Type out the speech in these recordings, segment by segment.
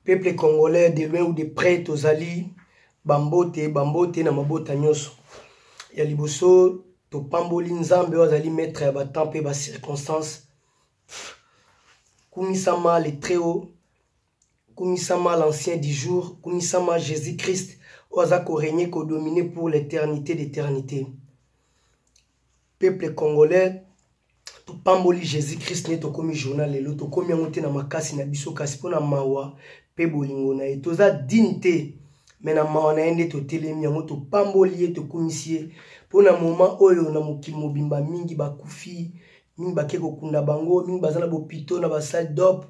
Peuple congolais de loin ou de près tozali bambote na mabota nyoso ya liboso to pamboli nzambe ozali maître ya batemps pe ba circonstances kumisama le très haut kumisama l'ancien du jour kumisama Jésus-Christ oza ko régner ko dominer pour l'éternité d'éternité. Peuple congolais to pamboli Jésus-Christ ne to komi journal lelo to komi ngote na makasi na biso kasi pona mawa pe bolingo na etoza dignité mais na mawa na ende to telemi yango to pamboli to komisie pona moment oyo na mokili mobimba mingi bakufi mingi bakeko kunda bango mingi bazana bopito na ba salle d'op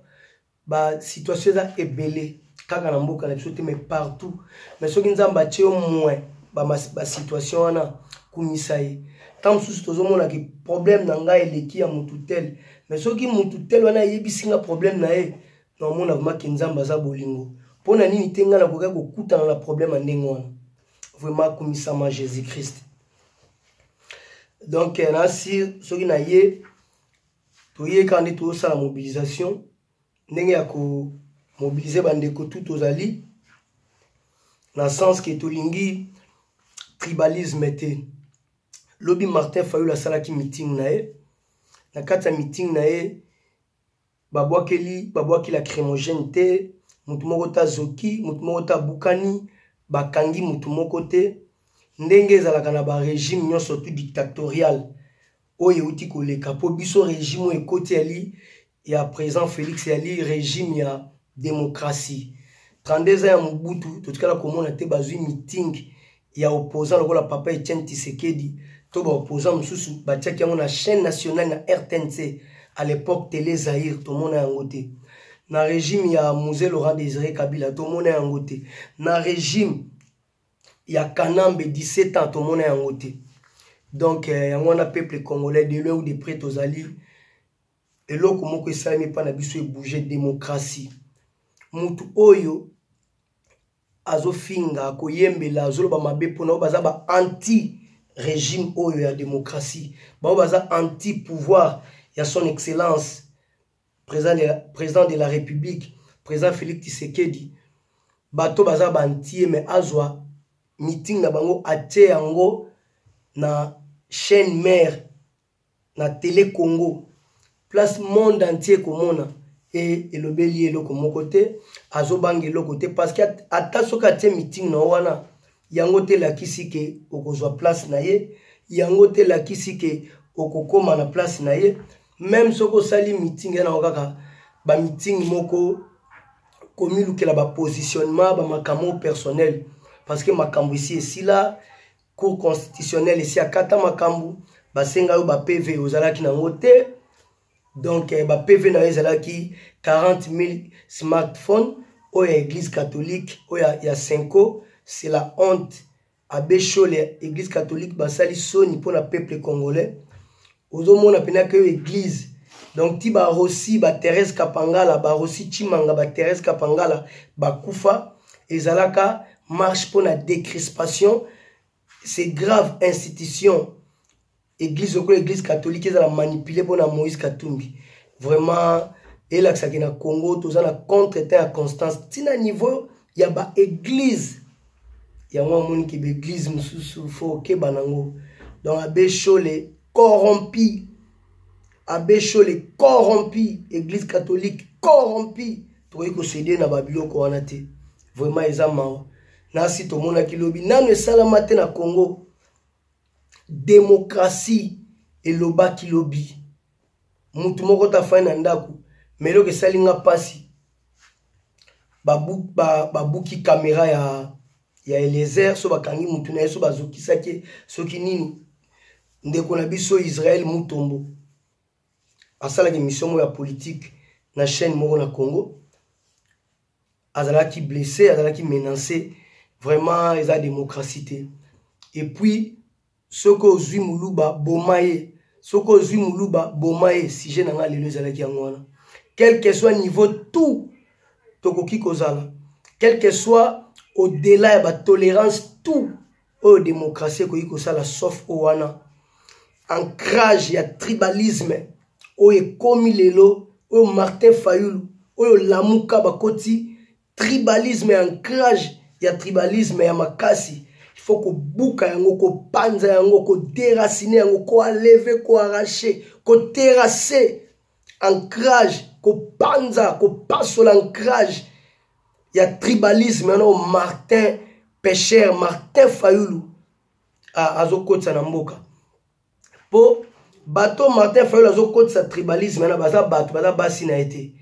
ba situation za ebele kaka na mboka na biso te mais partout mais soki nzamba tie au moins ba situation wana kumisa ye tant sous tozomona ki problème na ngai eleki ya mututel mais soki mututel wana yebisinga problème na ye non mona vraiment ki nzamba za bolingo pona nini tenga na koka kokutana na problème ndenge wana vraiment kumisama Jésus-Christ. Donc na si soki na ye toye quand to sala mobilisation ndenge ya ko mobiliser bandeko tout ozali na sens que tolingi tribalisme te. Lobi Martin Fayulu asalaki meeting na ye na kati ya meeting na ye babwaki la crémogène te mutu moko ta zoki mutu moko ta bukani bakangi mutu moko te ndenge ezalaka na ba régime nyonso tout dictatorial oyo euti koleka po biso régime oyo ekoti ali ya président Félix ali régime ya démocratie 32 ans ya Mobutu totikala komona te bazwi meeting ya opposant lokola papa Etienne Tshisekedi to ba opposant mususu batiaki yango na chaîne nationale na RTNC à l'époque Télé Zahir to mona yango te na régime ya Mzee Laurent Désiré Kabila to mona yango te na régime ya Kanambe 17 ans to mona yango te. Donc yango na peuple congolais de loin ou de près tozali eloko moko esalemi pa na biso ebouger démocratie mutu oyo azofinga koyembela azoloba mabe pona baza ba anti régime oyo ya démocratie bao baza anti pouvoir ya son excellence président de la république président Félix Tshisekedi bato baza ba anti mais azwa meeting na bango atie yango na chaîne mère na télé Congo place monde entier komona et elobeli eloko moko te azobanga eloko te parce que ata soki atie meeting na wana yango te lakisi ke okozwa place na ye yango te lakisi ke okokoma na place na ye même soko sali meeting na okaka ba meeting moko komilukela ba positionnement ba makambo personnel parce que makambo ici et si là cour constitutionnelle ici akata makambo basenga yo ba PV ozalaki na ngote donc ba PV na ezalaki 40 000 smartphones au église catholique au ya 5 ans. C'est la honte à Bécho l'église catholique basali soni pour le peuple congolais ozomona pena que église donc ti ba Rossi ba Thérèse Kapangala ba Rossi Chimanga ba Thérèse Kapangala ba kufa ezalaka marche pour la décrispation c'est grave institution église au église catholique ezala manipuler pour na Moïse Katumbi vraiment et là ça qui na Congo tous na contre-temps à constance tina niveau ya ba église ya mwa moni ki l'église mususu fo ke banango donc Abécho les corrompus église catholique corrompue to iko céder na babiloko wana te vraiment ezama na si to mona ki lobi nanu esalama te na Congo démocratie eloba ki lobi mutu moko ta fai na ndaku meloko esalinga pasi babuki caméra ya Eliezer so bakangi mutu na yeso bazokisaki soki nini ndeko na biso Israël Mutombo asalaki mission ya politique na chaîne moko na Congo azalaki blessé azalaki menacé vraiment eza démocratie te et puis soko ozwi muluba bomaye soko ozwi muluba bomaye sujet na nga lelo ezalaki yango wana quel que soit niveau tout tokoki kozala quel que soit au-delà de la tolérance tout au démocratie koki kosala sauf owana ancrage ya tribalisme oyo ekomi lelo oyo Martin Fayulu oyo lamuka bakoti tribalisme et ancrage, il y a tribalisme et makasi. Il faut que bouka yango, ko panza yango, ko déraciner yango, ko enlever, ko arracher, ko terrasser. Ancrage, ko panza, ko passe l'ancrage. Il y a tribalisme, il y a Martin Pécheur, Martin Fayoulou, à Zokotsa Namboka. Pour bateau Martin Fayoulou, à Zokotsa tribalisme, il y a baza bateau, baza basi na été.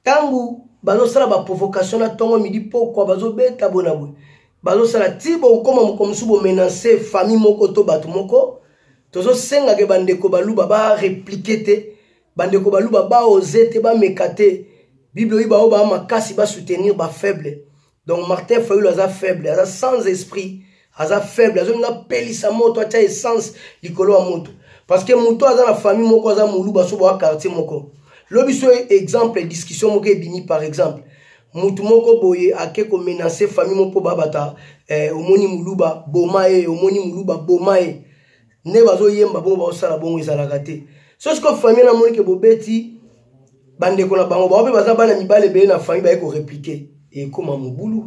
Tangu, bazo sala ba provocation na tongo midi pourquoi bazo beta bonabou. Bazo sala tibo comme subo menacer famille moko to bato moko. Tozo senga ke bandeko baluba ba répliquer te. Bandeko baluba ba oser te ba mekate. Bible yi ba oba makasi ba soutenir ba faible. Donc Martin Fayoulou aza faible, aza sans esprit, aza faible, aza nga pelisa moto acha essence likolo wa moto. Parce que moto aza na famille moko aza muluba so ba quartier moko. Lobi so exemple discussion moko ebini par exemple. Mutu moko boye ake ko menacer famille moko babata omoni muluba bomae, omoni muluba bomae. Ne bazo yemba bo ba osala bongo ezalaka te. So ce que famille na moni ke bobeti bande ko na bango ba obe baza bana mibale be na famille ba ko répliquer et comment mobulu.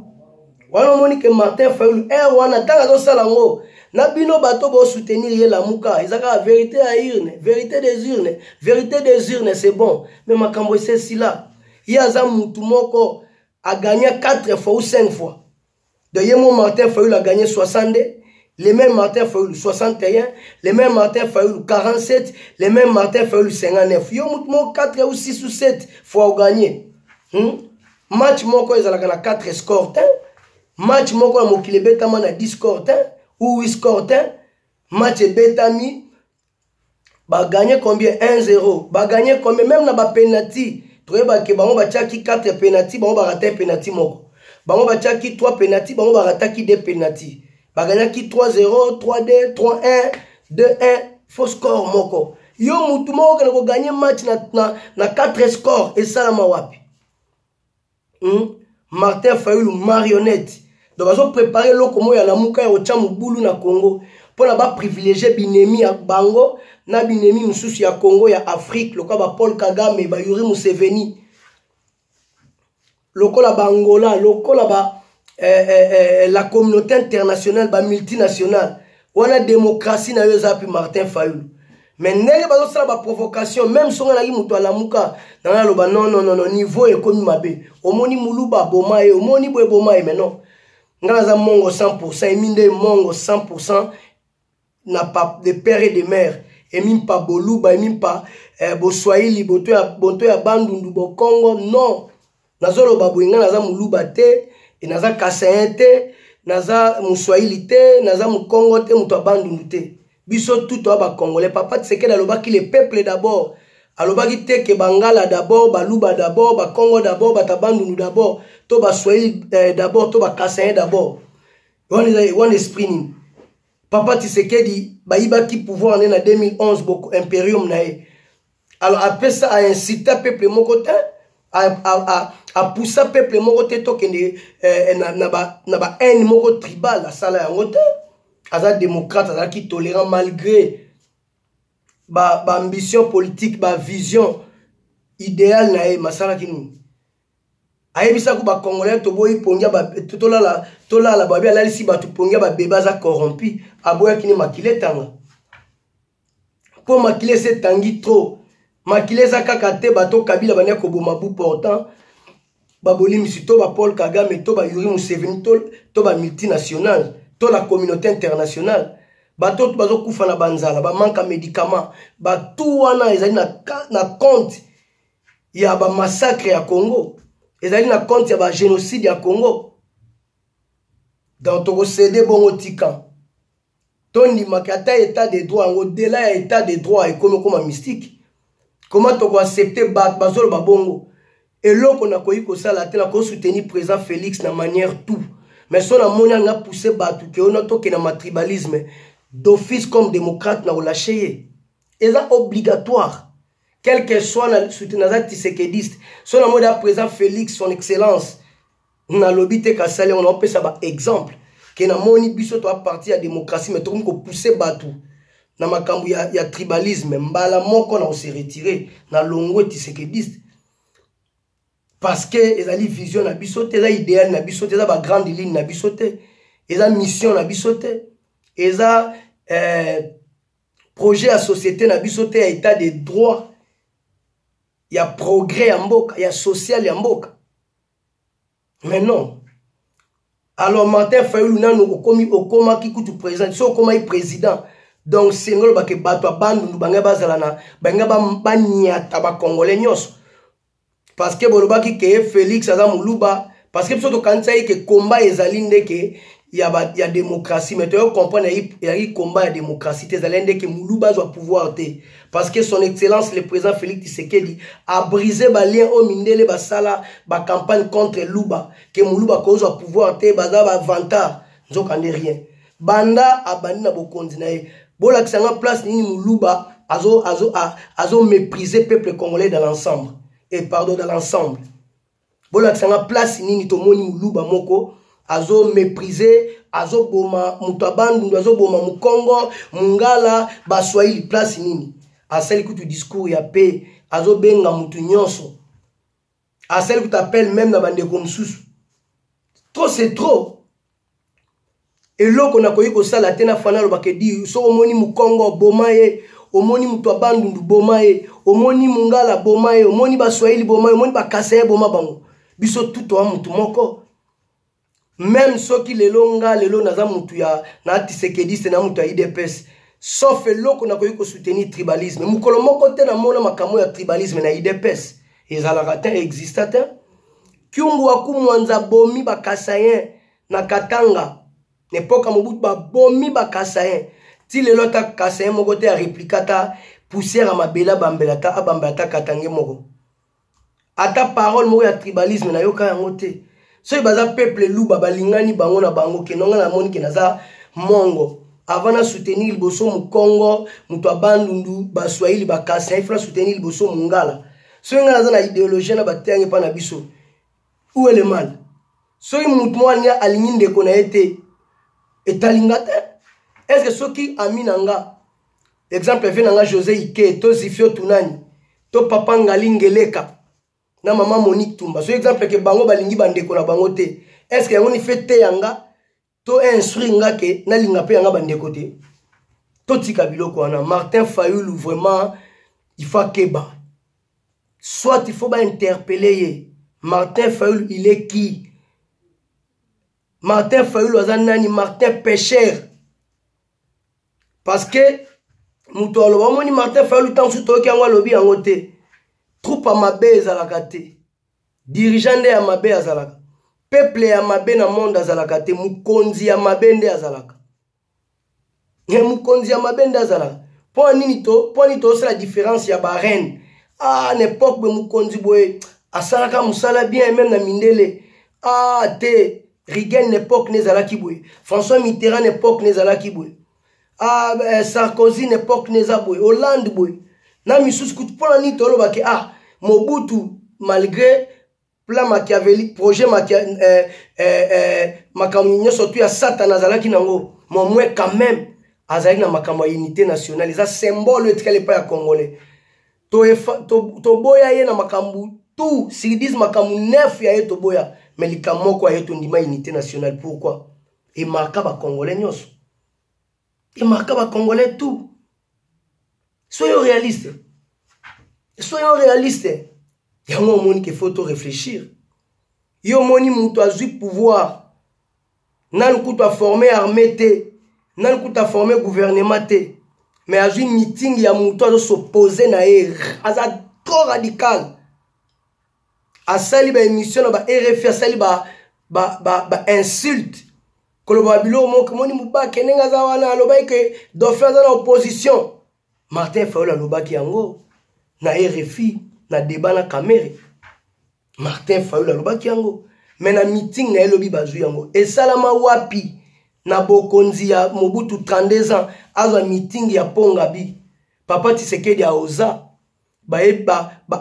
Wana moni ke Martin Fayoulou wana tanga zo sala ngo na bino bato bo soutenir ye la muka ezaka vérité à urne, vérité des urnes c'est bon mais makambo c'est si là il y a za mutu moko a gagné 4 fois ou 5 fois. De yemo Martin Fayoulou a gagné 60, les mêmes Martin Fayoulou 61, les mêmes Martin Fayoulou 47, les mêmes Martin Fayoulou 59. Yo mutu moko 4 ou 6 ou 7 fois au gagné. Match moko ezalaka na 4 scores. Match moko na mokile betama na 10 scores ou 8 scores. Match betami ba gagné combien 1-0. Ba gagné combien même na ba penalty. Troyeba ke bango ba tiaki 4 penalty, bango ba raté penalty moko. Bango ba tiaki 3 penalty, bango ba rataki 2 penalty. Ba gagnaki 3-0, 3-2, 3-1, 2-1, faux score moko. Yo mutu moko kana ko gagner match na 4 scores et ça la mawapi. Martin Fayoulou marionnette. Donc ils ont préparé l'okomo ya lamuka ya ochamu bulu na Congo pour na ba privilégier binemi ya bango na binemi mususu ya Congo ya Afrique loka ba Paul Kagame ba Yuri Museveni lokola bangola lokola ba la communauté internationale ba multinationale wana démocratie na yo zapi Martin Fayoulou. Mais nele bazo sala ba provocation même songa na mutu ala muka na loba non niveau ekomi mabe omoni muluba bomae omoni boye bomae mais non ngala za mongo 100% eminde mongo 100% n'a pas de père et de mère et même pas boluba et même pas boswahili boto ya bandundu bo Congo non nazolo babu ngala za muluba te et naza kasayen te naza muswahili te naza mukongo te muto bandundu te. Biso tout ba congolais papa Tshisekedi alobaki le peuple d'abord alobaki te ke bangala d'abord baluba d'abord ba Congo d'abord batabandundu d'abord to ba swahili d'abord to ba kasayen d'abord one esprit ni papa Tshisekedi ba ibaki pouvoir en 2011 beaucoup imperium nae alors après ça a incité peuple moko te a poussé peuple moko te to kende na ba haine moko tribal la sala yango te aza démocrate, aza qui tolérant malgré ba ambition politique, ba vision idéale na masala kinu. Ayebisa ku ba congolais to boyi pongia ba tolala ba bia lalisi ba to pongia ba beba za corrompu, aboya kini makile tanga. Pour makile se tangi trop. Makile za kakate ba to kabila banya ko boma bu portant. Ba bolim si to ba Paul Kagame to ba Yuri Museveni to ba multinational. To la communauté internationale bato bazo kufa na banzala ba manka médicament ba tout wana ezali na compte ya ba massacre ya Congo ezali na compte ya ba génocide ya Congo donc to céder bongo tika to ndima kata état de droit au-delà ya état de droit et comme mystique comment to accepter bazolo ba bongo eloko na koyi ko sala te na ko soutenir président Félix na manière tout. Mais si on a poussé Batou, on a toqué dans le tribalisme, d'office comme démocrate, on a lâché. Et c'est obligatoire. Quel que soit le soutien Tshisekidiste, si on a présent Félix, son excellence, on a l'obité qu'à saler, on a fait ça par exemple. Que na moni biso to parti à démocratie, mais tout le monde poussé Batou. Na makambu ya tribalisme, mbala moko na on s'est retiré. Na longo Tshisekidiste. parce que ezali vision na biso te, eza idéal na biso te, eza ba grande ligne na biso te, eza mission na biso te, eza projet ya société na biso te, ya état de droit, ya progrès ya mboka, ya social ya mboka. Mais non. Alors Martin Fayulu nanu okoma kikutu président, so okoma président. Donc c'est ngolo ba ke bato abandu banga bazalana, banga ba nyata ba congolais nyos. Parce que bolobaki ke Félix aza muluba, parce que biso kanisa ke combat ezali ndeke ya démocratie, mais tu comprendre ya combat ya démocratie te ezali ndeke muluba zo pouvoir te, parce que son excellence le président Félix Tshisekedi a brisé ba lien au mindele ba sala ba campagne contre Luba, que muluba ko zo pouvoir te baza ba vantard nzokande rien. Banda abandi na bokonzi na ye. Bola kisanga place nini muluba azo mépriser peuple congolais dans l'ensemble. Et pardon, dans l'ensemble. Bola kisanga place nini tomoni muluba moko azo mépriser, azo boma mutabandu, azo boma mukongo, mungala, baswahili place nini. Asali kutu discours ya paix, azo benga mutu nyonso. Asali kutu appelle même na bande comme sous. Trop c'est trop. Et là qu'on a connu que ça la tena fanalo bakedi so omoni mukongo bomaye, omoni mutu abandu bomaye, omoni mungala bomaye, omoni baswahili bomaye, omoni bakaseye boma bango. Biso tout wa mutu moko. Même ceux qui les longa, les longa naza mutu ya na Tshisekedi c'est na mutu ya IDPS. Sauf là qu'on a connu que soutenir tribalisme. Mukolo moko te na mona makamo ya tribalisme na IDPS. Ezalaka existateur. Kyungu wakumwanza bomi bakasayen na Katanga. N'époque Mobutu ba bomi ba kasayen. Ti le lota kasayen moko te a réplicata poussière à mabela bambelata a bambelata katange moko. Ata parole moko ya tribalisme na yoka yango te. So baza peuple luba balingani bango na bango kenonga na moni kenaza mongo. Avant na soutenir le bosso mu Congo, mutu abandundu baswahili ba kasayen, il faut soutenir le bosso mungala. So ngala za na idéologie na batengi pa na biso. Où est le mal? So mutu mwanya alinginde kona été et talingate. Est-ce que ceux qui aminanga exemple venanga José Ike to Zifio Tunani to papa Ngalingeleka na maman Monique Tumba, so exemple que bango balingi bandeko na bango te, est-ce que yango fait te yanga to instruire nga ke na linga pe yanga bandeko te to tika biloko wana. Martin Fayulu vraiment il faut keba, soit il faut ba interpeller Martin Fayulu, il est qui? Martin Fayulu azanani Martin Pécheur. Parce que mutu aloba moni Martin Fayulu tant sous toki yango lobi yango te. Troupe à mabe ezalaka te. Dirigeant de ya mabe azalaka. Peuple ya mabe na monde azalaka te. Mukonzi ya mabe nde azalaka. Mukonzi ya mabe nde azalaka. Po nini to c'est la différence ya ba reine. Ah n'époque be mukonzi boye asalaka musala bien même na mindele. Ah te Reagan n'époque nezalaki boye. François Mitterrand n'époque nezalaki boye. Ah Sarkozy n'époque neza boye. Hollande boye. Na misusu kutu pona ni tolo bake ah Mobutu malgré plan machiavélique projet makambo surtout ya Satan azalaki nango. Mon moins quand même azalaki na makambo ya unité nationale. Eza symbole etikale pa ya congolais. To boya ye na makambo tout si disent makambo neuf ya ye to boya. Mais les Kamoko a été une unité nationale. Pourquoi? Et marqué par Congolais nyos. Et marqué par Congolais tout. Soyons réalistes. Soyons réalistes. Il y a un moment qu'il faut réfléchir. Il y a un moment où tu as eu pouvoir. Nan coup tu formé armée te. Nan coup tu formé gouvernement te. Mais à un meeting il y a un moment s'opposer na er. C'est trop radical. Asali ba émission ba RFI asali ba insulte koloba bilo mo komoni muba kenenga za wana aloba ke do faire dans l'opposition. Martin Fayulu aloba ki yango na RFI na débat na caméra. Martin Fayulu aloba ki yango mais na meeting na elobi bazu yango et salama wapi na bokonzi ya Mobutu 32 ans azwa meeting ya Pongabi papa Tshisekedi a oza ba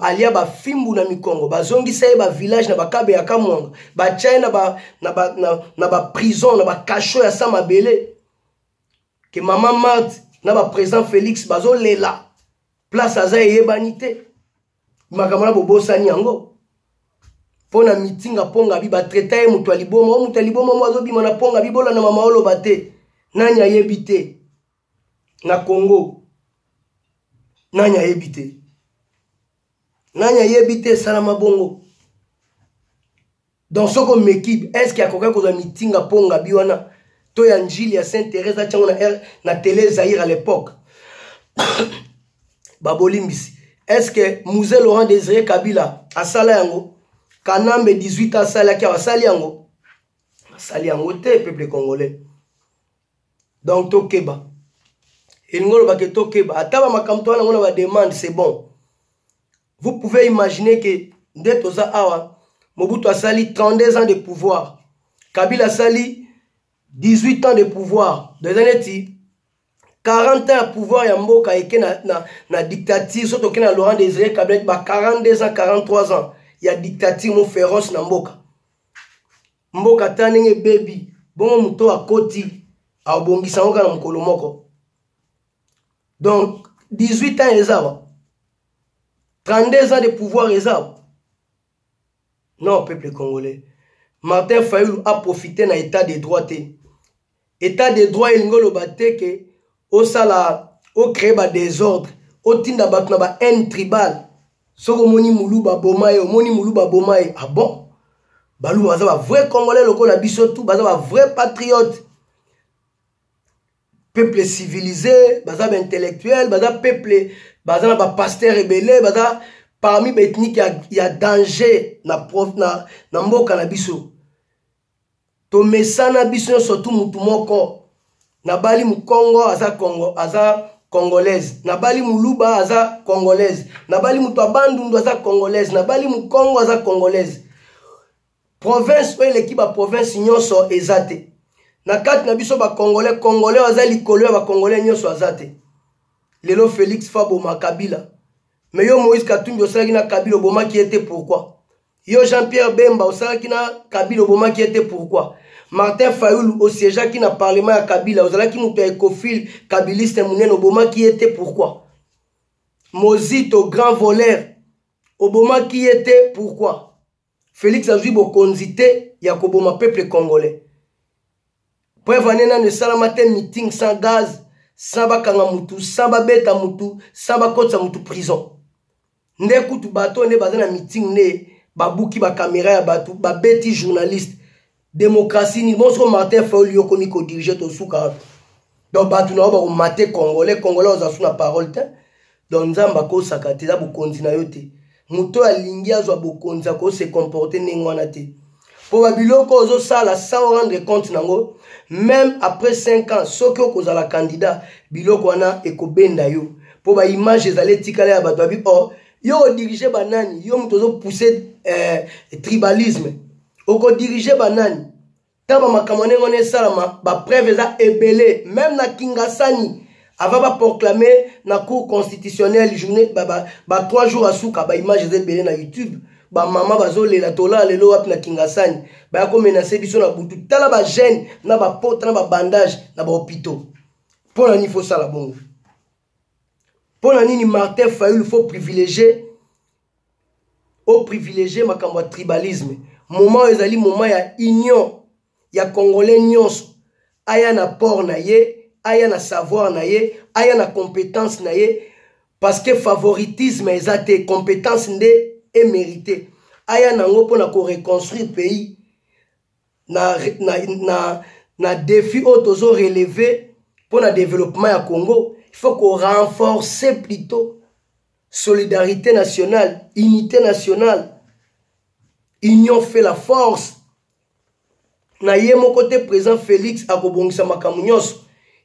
alia ba fimbu na mikongo ba zongisa ba village na ba kabe ya kamwanga ba China na ba prison na ba kacho ya sama belé que maman Marthe na ba président Félix bazo lela place aza yebanité makamala bobosani yango Pona meeting a ponga bi ba traiter ye mutu aliboma o mutu aliboma mo azobima na ponga bi bola na mama oloba te nani ayebi te na Congo nani ayebi te salama bongo. Donc soko mekib est-ce qu'il y a quelqu'un qui a meeting a ponga bi wana to ya njili ya Sainte-Thérèse a tchango na télé Zaïre à l'époque babolimbisi est-ce que Mouzé Laurent Désiré Kabila asala yango Kanambe 18 ans sala ki asali yango te peuple congolais. Donc tokeba elingolo ba ke tokeba ataba makamto wana ngona ba demande c'est bon. Vous pouvez imaginer que ndetoza awa Mobutu asali 32 ans de pouvoir, Kabila asali 18 ans de pouvoir, des années 40 ans de pouvoir ya mboka eke na dictature soto ke na Laurent Désiré Kabila ba 42 ans 43 ans ya dictature mo féroce na mboka. Mboka tanenge baby bongo muto akoti abongisa ngoka na mkolo moko. Donc 18 ans ezaba 32 ans de pouvoir ezaba. Non, peuple congolais. Martin Fayulu a profité na état de droit. État de droit il ngolo bate ke au sala au créer ba désordre, au tinda bat na ba haine tribal. Soko moni muluba bomaye, moni muluba bomaye. Ah bon? Balou baza ba vrai congolais loko la biso tout, baza ba vrai patriote. Peuple civilisé, baza ba intellectuel, baza peuple, baza na ba pasteur rebelle, baza parmi les ethniques, il y a danger na mboka na biso. To mesana biso surtout mutu moko. Na bali mu Congo aza congolaise. Na bali mu Luba aza congolaise. Na bali mu Bandundu aza congolaise. Na bali mu Congo aza congolaise. Province ou l'équipe a province nyonso ezate. Na kati na biso ba congolais aza likolo ba congolais nyonso azate. Lelo Félix Fabo Makabila. Mais yo Moïse Katumbi osala na Kabila Obama qui était pourquoi? Yo Jean-Pierre Bemba osala na Kabila Obama qui était pourquoi? Martin Fayulu au siège qui na parlement à Kabila osala ki mutu ekofil kabiliste munene Obama qui était pourquoi? Mozito grand voleur Obama qui était pourquoi? Félix azui bokonzité ya koboma peuple congolais. Preuve anena ne salamate meeting sans gaz, sans bakanga mutu, sans babeta mutu, sans bakotsa mutu prison. Nde kutu bato ne bazana meeting ne babuki ba caméra ya batu ba beti journaliste démocratie ni bonso Martin Fayulu yokomi ko diriger to suka donc batu na ba mate congolais oza suna parole te donc nzamba ko sakati za bokonzi na yote muto alingi azwa bokonzi ko se comporter nengwana te po babiloko ozo sala sans rendre compte nango même après 5 ans soki okozala candidat biloko wana ekobenda yo po ba image ezale tikala ya bato abi oh yo diriger banani yo mutozo pousser tribalisme oko diriger banani taba makamone ngone salama ba preuve za ebele même na Kingasani avant ba proclamer na cour constitutionnelle journée ba 3 jours asuka ba image za ebele na YouTube ba mama bazolela tola lelo wapi na Kingasani ba ya ko menacer biso na butu tala ba jeune na ba pote na ba bandage na ba hôpitaux pour ni faut ça la bongo. Pour nini Martin Fayulu faut privilégier makambo tribalisme. Moment ezali moment ya union ya congolais nyonso. Aya na port na ye, aya na savoir na ye, aya na compétence na ye parce que favoritisme ezate compétence nde est mérité. Aya na ngo pona ko reconstruire pays na défi autozo relever pour le développement ya Congo. Il faut qu'on renforce plutôt solidarité nationale, unité nationale. Union fait la force. Na yé mon côté présent Félix akobongisa makambo nyonso.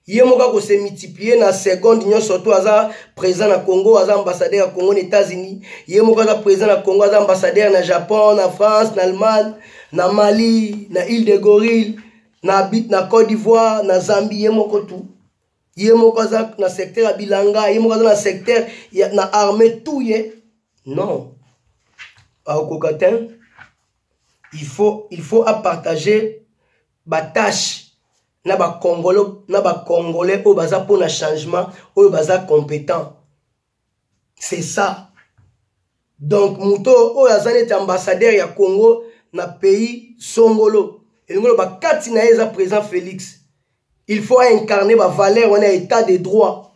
Yé mon ko se multiplier na seconde nyonso surtout aza présent na Congo, aza ambassadeur à Congo aux États-Unis. Yé mon ko aza présent na Congo, aza ambassadeur na Japon, na France, na Allemagne, na Mali, na île de Gorille, na Côte d'Ivoire, na Zambie, yé mon ko tout. Yemoko za na secteur ya Bilanga, yemoko za na secteur na armée tout ye. Non. Au Kokatin, il faut à partager ba tâche na ba Congolais au baza pour na changement, au baza compétent. C'est ça. Donc muto o azane est ambassadeur ya Congo na pays songolo et ngolo ba kati na eza président Félix. Il faut incarner ba valeur on a état de droit.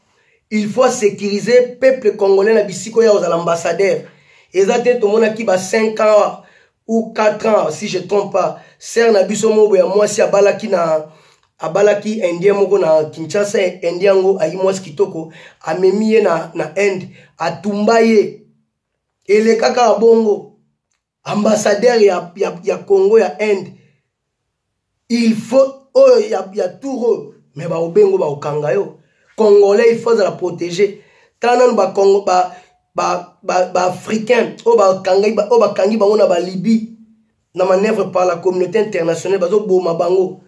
Il faut sécuriser peuple congolais na bisiko ya aux ambassadeur. Ezate to mona ki ba 5 ans ou 4 ans si je trompe pas. Ser na biso mobo ya mwasi abalaki na abalaki indien moko na Kinshasa indien ngo ayi mwasi kitoko amemiye na Inde atumba ye ele kaka bongo ambassadeur ya Congo ya Inde. Il faut oh ya touro mais ba obengo ba okanga yo congolais il faut la protéger tanan ba Congo ba africain o ba kangi bango na ba Libye na manœuvre par la communauté internationale bazo boma bango.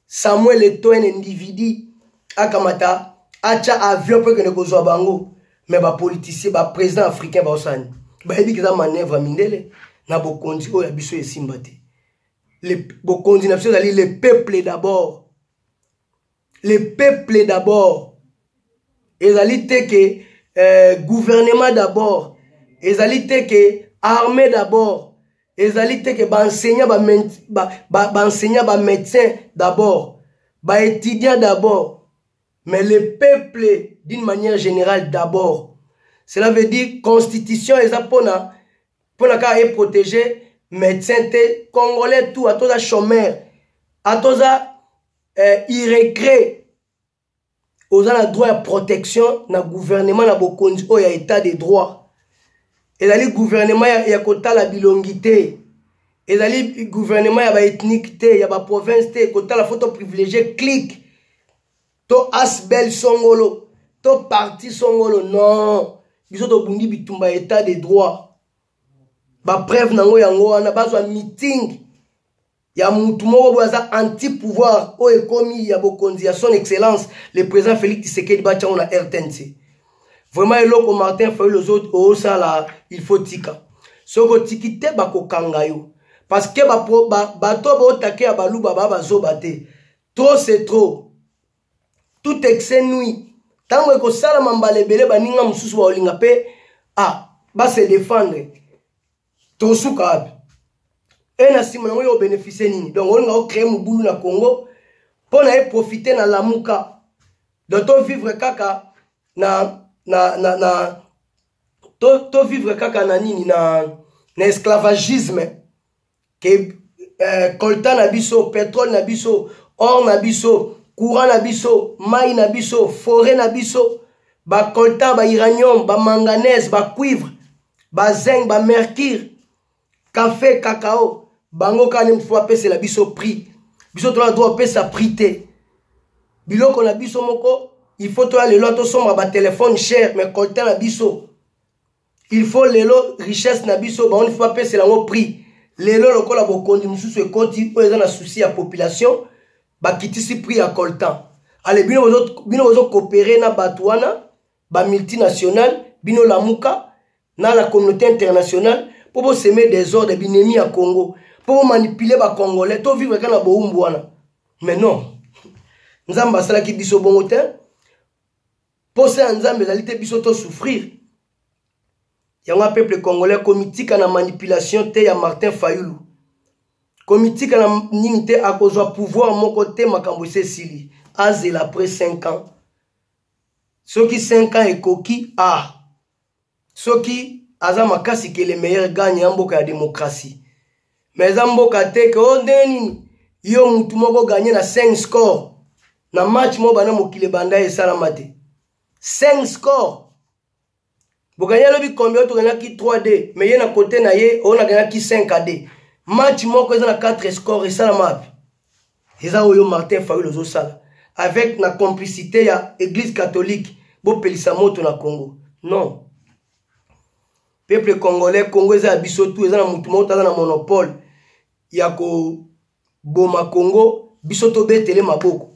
Samuel Eto'o un individu akamata acha avion pour que ne kozwa bango mais ba politicien ba président africain ba osani ba ebi kiza manœuvre mindele na bokonzi o ya biso esimba te. Le bokonzi na biso ali le peuple d'abord. Le peuple d'abord. Ezali te que gouvernement d'abord. Ezali te que armée d'abord. Ezali te que ba enseignant ba médecin d'abord. Ba étudiant d'abord. Mais le peuple d'une manière générale d'abord. Cela veut dire constitution eza pona ka e protéger médecin te congolais tout à toza chômeur à toza irrécré aux a droit à protection na gouvernement na bokonzi o ya état de droit. Ezali gouvernement ya kota la bilongité. Ezali gouvernement ya ba ethnique te ya ba province te kota la photo privilégié clique to asbel songolo to parti songolo non biso to bundi bitumba état de droit. Ba preuve nango yango wana bazwa meeting ya mutu moko boza anti pouvoir o ekomi ya bokonzi ya son excellence le président Félix Tshisekedi Bachango na RTNC. Vraiment eloko Martin Fayulu les autres au sala il faut tika. Soko tikite bakokanga yo parce que bato ba otake ya baluba ba zobate. Trop c'est trop. Tout excès nuit. Tango eko sala mambalebele baninga mususu ba olinga pe ba se défendre. Tosuka et na sima nango yo bénéficier nini donc on va créer mubulu na Congo pour na profiter na lamuka donc to vivre kaka to vivre kaka na nini na esclavagisme que coltan na biso pétrole na biso or na biso courant na biso mai na biso forêt na biso ba coltan ba uranium ba manganèse ba cuivre ba zinc ba mercure café, cacao, bango kane mfwa pese la biso prix. Biso to la droit pese sa prix te. Biloko na biso moko, il faut to le lot to somba ba téléphone cher mais coltan na biso. Il faut le lot richesse na biso ba on fwa pese la ngo prix. Le lot lokola bokondi mususu ekoti po eza na souci ya population ba kitisi prix ya coltan. Ale bino ozo coopérer na batwana ba multinational bino lamuka na la communauté internationale pour semer des ordres binemi à Congo, pour manipuler les Congolais, pour vivre dans la boumboana. Mais non. Nous avons ça qui biso bon hôtel. Pour ça, nous avons réalité biso to souffrir. Il y a un peuple congolais comité qui a la manipulation te ya Martin Fayulu. Comité qui a la ningité à cause du pouvoir mon côté makambose sili. Azel après 5 ans. Ceux qui 5 ans et coquille ceux qui Azama kasi que les meilleurs gagnent en boka de démocratie. Mais en boka te que on deni yo mutu moko gagner na 5 scores. Na match mo bana mokile banda e salamate. 5 scores. Bo gagner lobi combien to gagner ki 3D, mais yé na côté na yé on a gagner ki 5AD. Match moko eza na 4 scores et salamate. Eza oyo Martin Fayulu zo sala avec na complicité ya église catholique bo pelisa moto na Congo. Non. Peuple congolais, Congo eza biso tout eza na mutu moko taza na monopole ya ko boma Congo biso to betele maboko.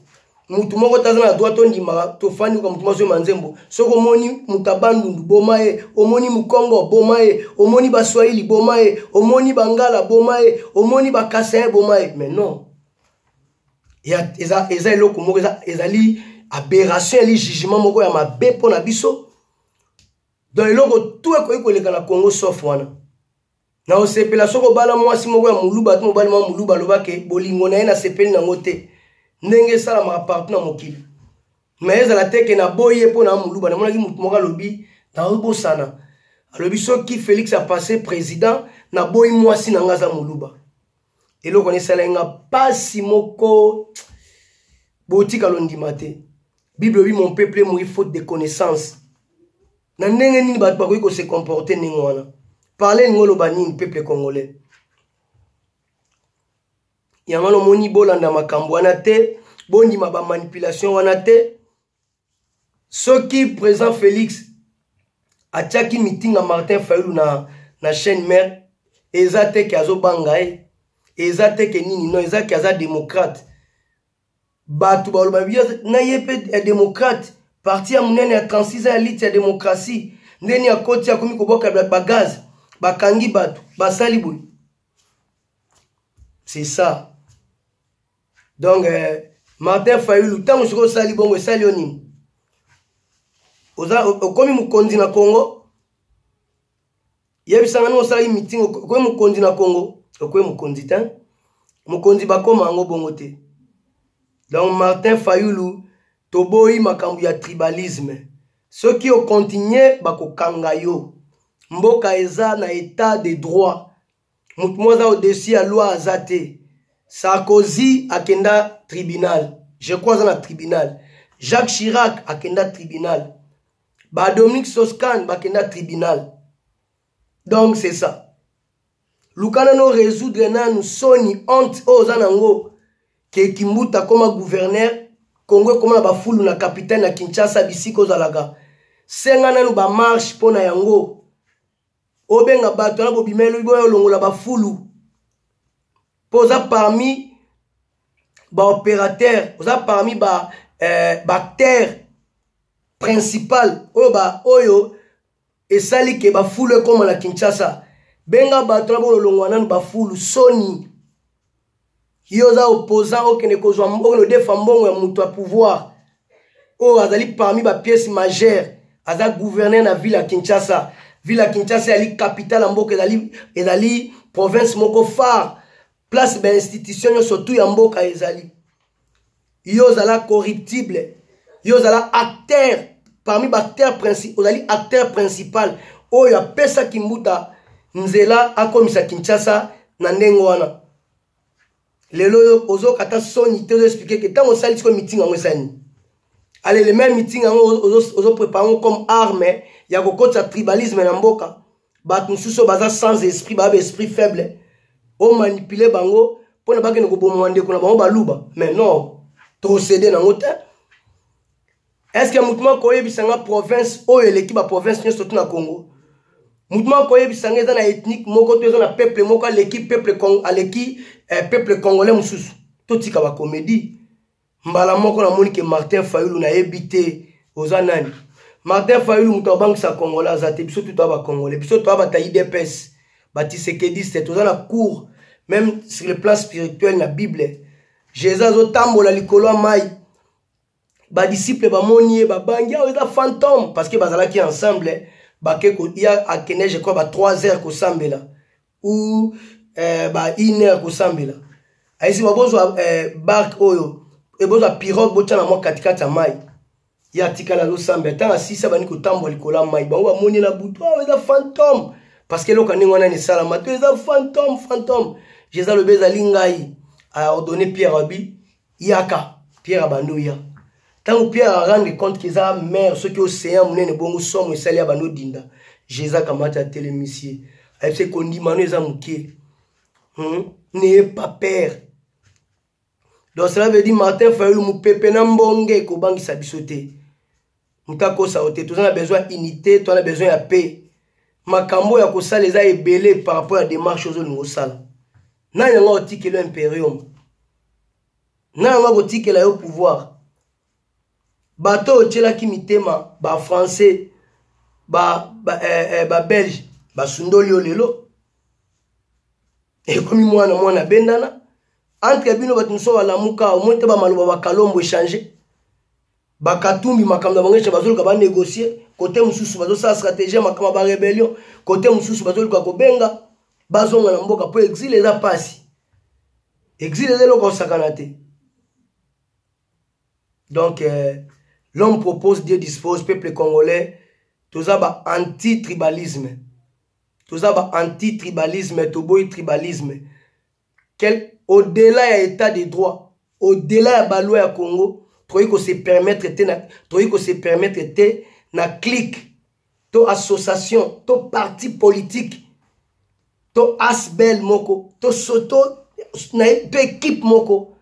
Mutu moko taza na droit to ndima to fani ko mutu maso manzembo. Soko moni mutabandundu boma e, omoni mukongo boma e, omoni ba Swahili boma e, omoni bangala boma e, omoni ba Kassaye boma e. Mais non. Ya eza eloko moko ezali aberration li jugement moko ya mabe pona biso. donc eloko tout ekoki koleka na Congo sauf wana na osepela soko bala mwasi moko ya muluba to mobali mwa muluba lobake bolingo na ye na sepeli nango te ndenge esalamaka partout na mokili mais ezala teke na boye mpo na muluba namonaki mutu moko alobi naobosana alobi soki Félix a passé président na boyi mwasi na nga aza muluba eloko nesala nga pasi moko botika londima te Bible oui mon peuple est mort faute de connaissance na ndenge nini bato bakoki ko se comporter ndenge wana parler ngolo banini peuple congolais yango no moni bolanda makambo wana te bondima ba manipulation wana te soki président Félix atiaki meeting à Martin Fayulu na chaîne mère eza te ke azobanga e eza te ke nini non eza ke aza démocrate bato baloba na ye pe démocrate parti ya munene ya 36 ans ya lite ya démocratie ndeni ya koti ya komi koboka bagaz bakangi bato basali boy c'est ça donc Martin Fayulu tango siko sali bongo sali onini okomi mukonzi na Congo yebisanga no sali meeting okomi mukonzi na Congo okomi mukonzi tan mukonzi bakoma ngo bongo te donc Martin Fayulu toboyi makambu ya tribalisme soki o continue bakokanga yo mboka eza na état de droit mutu moza au-dessus ya loi azate Sarkozy akenda tribunal je crois na tribunal Jacques Chirac akenda tribunal ba Dominique Soscan bakenda tribunal donc c'est ça lukana no résoudre nanu soni honte ozanango ke Kimbuta comme gouverneur Congo comme na bafulu na capitaine na Kinshasa bisiko zalaga senga nanu ba marche pona yango obenga bato na bobimelo boyo longola bafulu poza parmi ba opérateur poza parmi ba acteur principal oyo esali ke bafulu comme na Kinshasa benga bato na bolongo nanu bafulu soni yoza opposant okene kozwa mbongo defa mbongo ya mutu a pouvoir azali parmi ba pièces majeures aza gouverneur na ville ya Kinshasa ville ya Kinshasa ali capitale mboka ezali province moko phare place ba institution surtout ya mboka ezali yozala corruptible yozala acteur parmi ba acteurs principaux ozali acteur principal oyo apesa Kimbuta nzela akomisa Kinshasa na ndengo wana lelo ozo kata soni te expliquer que tant on sali ko meeting en sani allez le même meeting en ozo préparer comme arme ya kokota tribalisme na mboka bat mususo baza sans esprit ba esprit faible o manipuler bango pona bakene ko bomwande ko na bango baluba mais non to céder na ngota est-ce que mutumo ko yebisanga province o eleki ba province nyo surtout na Congo mutumo ko yebisanga za na ethnique moko to na peuple moko l'équipe peuple Congo aleki peuple congolais mususu totika ba comédie mbala moko na moni ke Martin Fayulu na ebité ozanani Martin Fayulu muto banque sa congolais azate biso tout ba congolais biso to ba taïdepes batisekediste tozana cours même sur le plan spirituel na Bible Jésus azotambola likolo mai ba disciple ba monie ba bangia eza fantôme parce que bazalaki ensemble bake ko ya akene je crois ba 3 heures ko sambela ou ba 1 heure ko sambela aisi babozo barque oyo ebozo pirogue botana mo katikata mai ya tikala lo sambela tanga sisa bani ko tambola likolo mai ba moni na butu eza fantôme parce que loka ningo na ni sala mato eza fantôme Jésus le bezali ngai a ordonné Pierre abi yaka Pierre abandoya tant Pierre a rendu compte qu'ils a mer ce qui océan munene bongo somo esali abando dinda Jésus kamata télémissier avec ce qu'on dit manu eza muke n'ayez pas peur donc cela veut dire Martin Fayulu mu pepe na mbonge ko bangisa bisote mutako saote tous on a besoin unité tu as besoin de paix makambo ya ko sala eza ebelé par rapport à démarche aux nouveau sala na yanga otike le imperium na yanga otike la yo pouvoir bato otela ki mitema ba français ba belge ba sundoli olelo et comme mwana bendana entre bino bato nso wala muka au moins ba maloba ba kalombo échanger Bakatumbi makamda bangesha bazoluka ba négocier côté mususu bazo sa stratégie makama ba rébellion côté mususu bazoluka ko benga bazonga na mboka po exil eza pasi exil eza loko sakanate. Donc l'homme propose, Dieu dispose, peuple congolais toza ba anti-tribalisme toza ba anti-tribalisme toboy tribalisme quel au-delà ya état de droit au-delà ya ba loi ya Congo troy ko se permettre te na clique to association to parti politique to asbel moko to soto na to équipe moko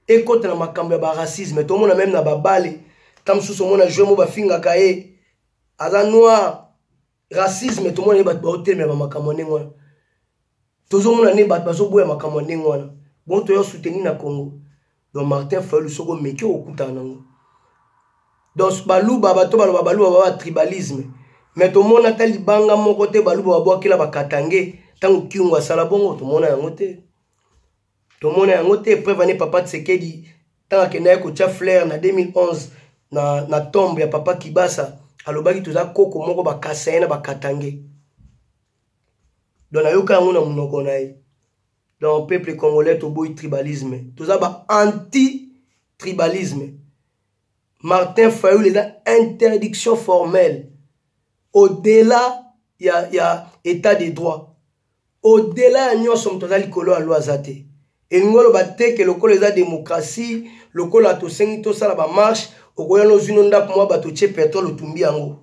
écoute na makambo ya ba racisme to mona même na ba bale tam sous mona jouer mo ba finga kae aza noir racisme to mona ba hotel mais ba makambo nengo tozo mona ne ba bazo boya makambo nengo wana bon to yo soutenir na Congo. Donc Martin Fayulu soko meki okuta nango. Donc baluba bato baluba tribalisme. Mais to mona ta libanga moko te baluba ba kila bakatange tangu kiungwa sala bongo to mona yango te. To mona yango te preuve ne papa Tsekedi tanga kena ko tia flair na 2011 na tombe ya papa Kibasa alobaki toza koko moko bakasena bakatange. Donc ayoka yango na munoko nae. Dans le peuple congolais, tout boy tribalisme. Tout ça, anti-tribalisme. Martin Fayulu, les interdiction formelle. Au-delà, il y a état de droit. Au-delà, nous sommes tous à l'école à l'oisate. Et nous avons dit que l'école est la démocratie, l'école a tout ça, la marche, au coin de nos pour moi, batuche pétrole au tumbi ango.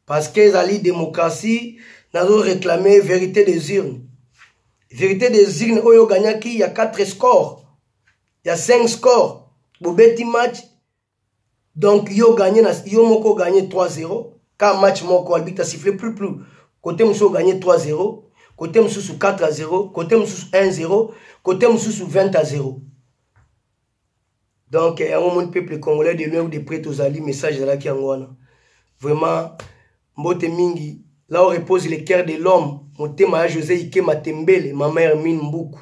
Parce que la démocratie, nous avons réclamé vérité des urnes. Vérité des urnes, Oyo Ganyaki, il y a 4 scores. Il y a 5 scores. Bobeti match. Donc, yo moko gagné 3-0. Quand match moko, arbitre a sifflé plus. Côté Moussou gagné 3-0. Côté Moussou 4-0. Côté Moussou 1-0. Côté Moussou 20-0. Donc, il y a un moment de peuple congolais de loin ou de près aux alliés, message de la Kiangwana. Vraiment, Mbote Mingi. Là où repose le cœur de l'homme, mon thème à José Ike Matembele, ma mère mine Mboukou.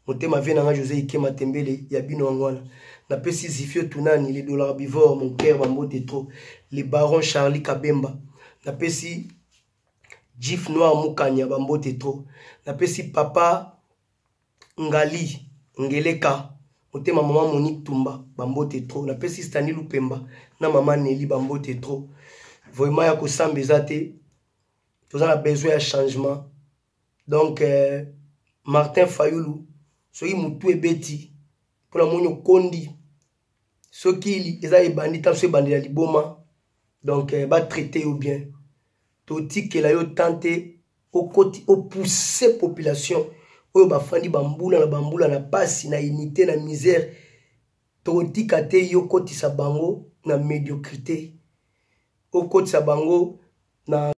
Mon thème à Vénanga José Ike Matembele, Yabino Angwana. N'a pas si Zifio Tunani, les dollars bivores, mon père Bambote trop. Les barons Charlie Kabemba. N'a pas si Jif Noir Moukanya Bambote trop. N'a pas si papa Ngali, Ngeleka. Mon thème à maman Monique Tumba, Bambote trop. N'a pas si Stani Lupemba, na maman Nelly Bambote trop. Vraiment, y'a ko sambezate. Nous avons besoin de changement. Donc, Martin Fayulu, ceux qui moutou et beti, pour la mounio kondi, ceux qui ont bandit, ceux bandit à liboma, donc, va traiter ou bien. Toti que la yo tenté au côté, au pousser population, au bafandi bamboula na passe, na unité, na misère. Toti kate yo koti sa bango, na médiocrité. Au côté sa bango, na